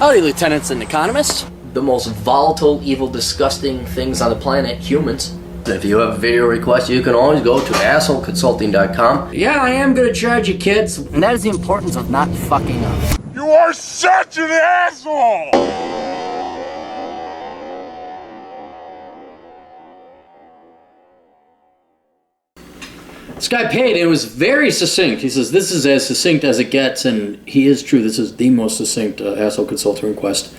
Howdy, lieutenants and economists. The most volatile, evil, disgusting things on the planet, humans. If you have a video request, you can always go to assholeconsulting.com. Yeah, I am gonna charge you, kids. And that is the importance of not fucking up. You are such an asshole! This guy paid, and it was very succinct. He says, this is as succinct as it gets, and he is true. This is the most succinct asshole consulting request.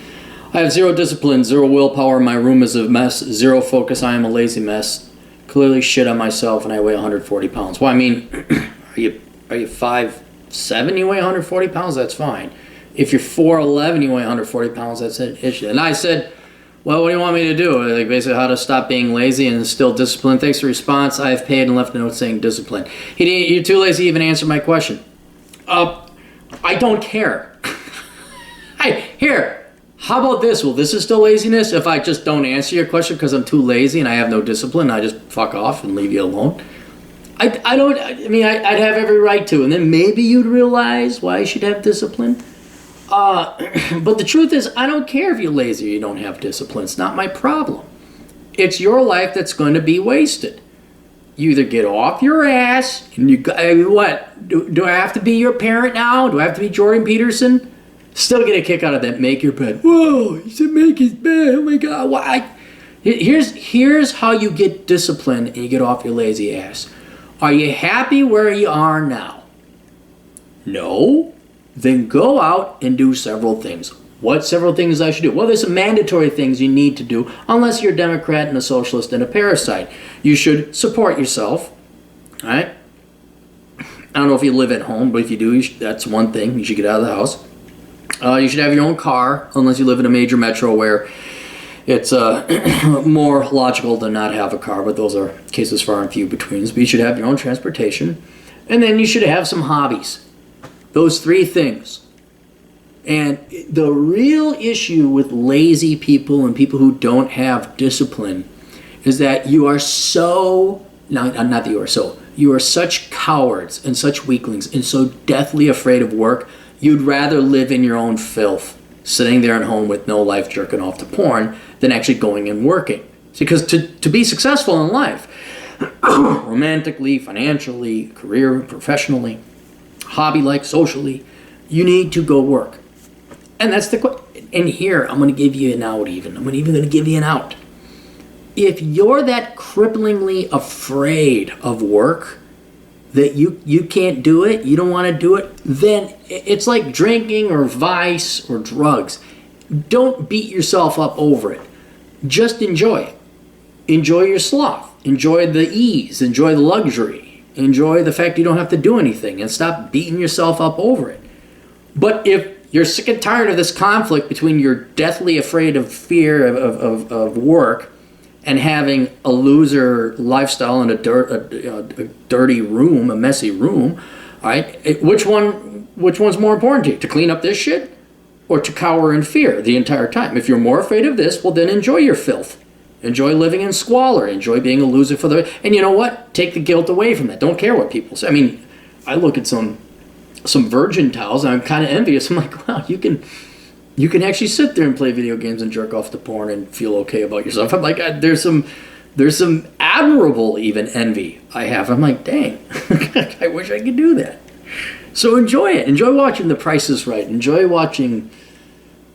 I have zero discipline, zero willpower. My room is a mess, zero focus. I am a lazy mess. Clearly shit on myself, and I weigh 140 pounds. Well, I mean, are you 5'7", you weigh 140 pounds? That's fine. If you're 4'11", you weigh 140 pounds, that's an issue. And I said, well, what do you want me to do? Like, basically, how to stop being lazy and instill discipline. Thanks for the response. I have paid and left a note saying discipline. You're too lazy to even answer my question. I don't care. Here, how about this? Well, this is still laziness if I just don't answer your question because I'm too lazy and I have no discipline. I just fuck off and leave you alone. I'd have every right to. And then maybe you'd realize why you should have discipline. But the truth is, I don't care if you're lazy or you don't have discipline. It's not my problem. It's your life that's going to be wasted. You either get off your ass and what? Do I have to be your parent now? Do I have to be Jordan Peterson? Still get a kick out of that. Make your bed. Whoa, he said make his bed. Oh my God, why? Here's how you get discipline and you get off your lazy ass. Are you happy where you are now? No. Then go out and do several things. What several things I should do? Well, there's some mandatory things you need to do unless you're a Democrat and a socialist and a parasite. You should support yourself, all right? I don't know if you live at home, but if you do, that's one thing. You should get out of the house. You should have your own car unless you live in a major metro where it's more logical to not have a car, but those are cases far and few between. But you should have your own transportation. And then you should have some hobbies. Those three things. And the real issue with lazy people and people who don't have discipline is that you are so, not that you are so, you are such cowards and such weaklings and so deathly afraid of work, you'd rather live in your own filth, sitting there at home with no life jerking off to porn, than actually going and working. See, because to be successful in life, romantically, financially, career, professionally, hobby-like, socially, you need to go work. And that's and here, I'm going to give you an out even. I'm even going to give you an out. If you're that cripplingly afraid of work, that you can't do it, you don't want to do it, then it's like drinking or vice or drugs. Don't beat yourself up over it. Just enjoy it. Enjoy your sloth. Enjoy the ease. Enjoy the luxury. Enjoy the fact you don't have to do anything and stop beating yourself up over it. But if you're sick and tired of this conflict between you're deathly afraid of fear of work and having a loser lifestyle in a dirty room, a messy room, all right, which one's more important to you? To clean up this shit or to cower in fear the entire time? If you're more afraid of this, well then enjoy your filth. Enjoy living in squalor. Enjoy being a loser for the... And you know what? Take the guilt away from that. Don't care what people say. I mean, I look at some virgin towels and I'm kind of envious. I'm like, wow, you can actually sit there and play video games and jerk off to porn and feel okay about yourself. I'm like, there's some admirable even envy I have. I'm like, dang, I wish I could do that. So enjoy it. Enjoy watching The Price is Right. Enjoy watching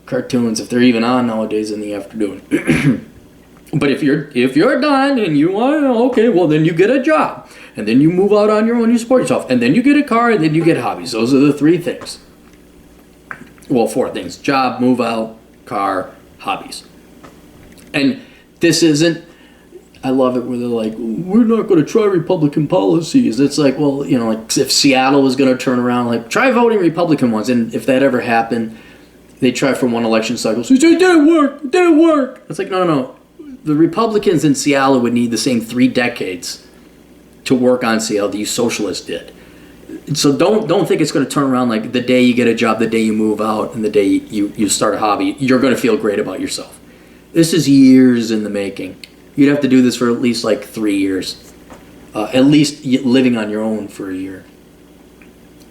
cartoons if they're even on nowadays in the afternoon. But if you're done and you want, okay, well then you get a job, and then you move out on your own, you support yourself, and then you get a car, and then you get hobbies. Those are the three things. Well, four things: job, move out, car, hobbies. And this isn't. I love it where they're like, we're not going to try Republican policies. It's like, well, like if Seattle was going to turn around, like try voting Republican ones, and if that ever happened, they try for one election cycle. So it didn't work. It's like no. The Republicans in Seattle would need the same 3 decades to work on Seattle that you socialists did. So don't think it's going to turn around like the day you get a job, the day you move out, and the day you start a hobby, you're going to feel great about yourself. This is years in the making. You'd have to do this for at least like 3 years. At least living on your own for a year.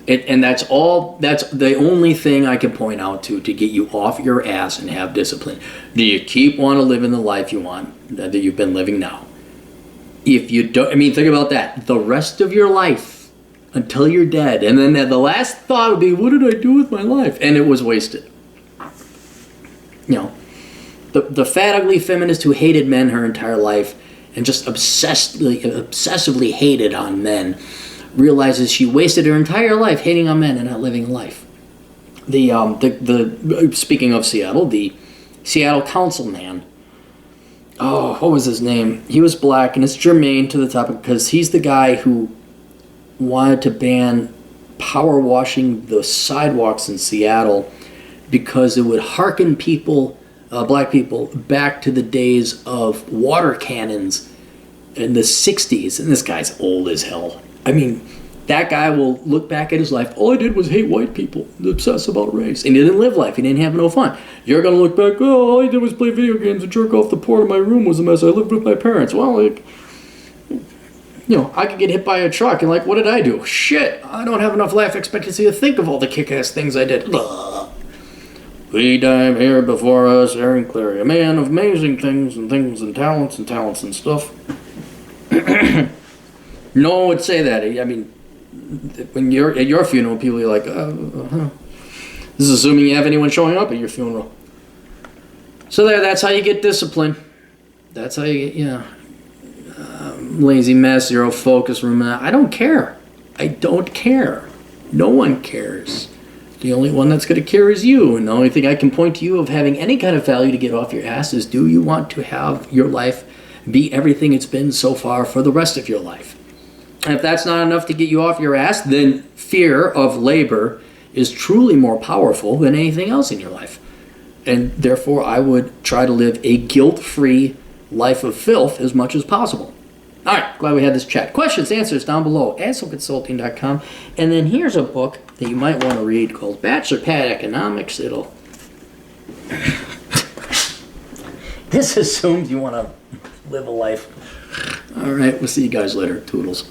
And that's all. That's the only thing I can point out to get you off your ass and have discipline. Do you keep want to live in the life you want that you've been living now? If you don't, I mean, think about that. The rest of your life until you're dead, and then the last thought would be, "What did I do with my life?" And it was wasted. You know, the fat, ugly feminist who hated men her entire life and just obsessively hated on men realizes she wasted her entire life hating on men and not living a life. The speaking of Seattle, the Seattle councilman. Oh, what was his name? He was black, and it's germane to the topic because he's the guy who wanted to ban power washing the sidewalks in Seattle because it would hearken people, black people, back to the days of water cannons in the 60s. And this guy's old as hell. I mean, that guy will look back at his life. All I did was hate white people, obsess about race. And he didn't live life. He didn't have no fun. You're going to look back, oh, all I did was play video games and jerk off the porch of my room was a mess. I lived with my parents. Well, like, you know, I could get hit by a truck and like, what did I do? Shit, I don't have enough life expectancy to think of all the kick-ass things I did. Ugh. We dive here before us, Aaron Clary, a man of amazing things and talents and stuff. No one would say that. I mean, when you're at your funeral, people are like, This is assuming you have anyone showing up at your funeral. So that's how you get discipline. That's how you get, lazy mess, zero focus, I don't care. I don't care. No one cares. The only one that's going to care is you. And the only thing I can point to you of having any kind of value to get off your ass is, do you want to have your life be everything it's been so far for the rest of your life? And if that's not enough to get you off your ass, then fear of labor is truly more powerful than anything else in your life. And therefore, I would try to live a guilt-free life of filth as much as possible. All right, glad we had this chat. Questions, answers down below, asshole.consulting.com. And then here's a book that you might want to read called Bachelor Pad Economics. This assumes you want to live a life. All right, we'll see you guys later. Toodles.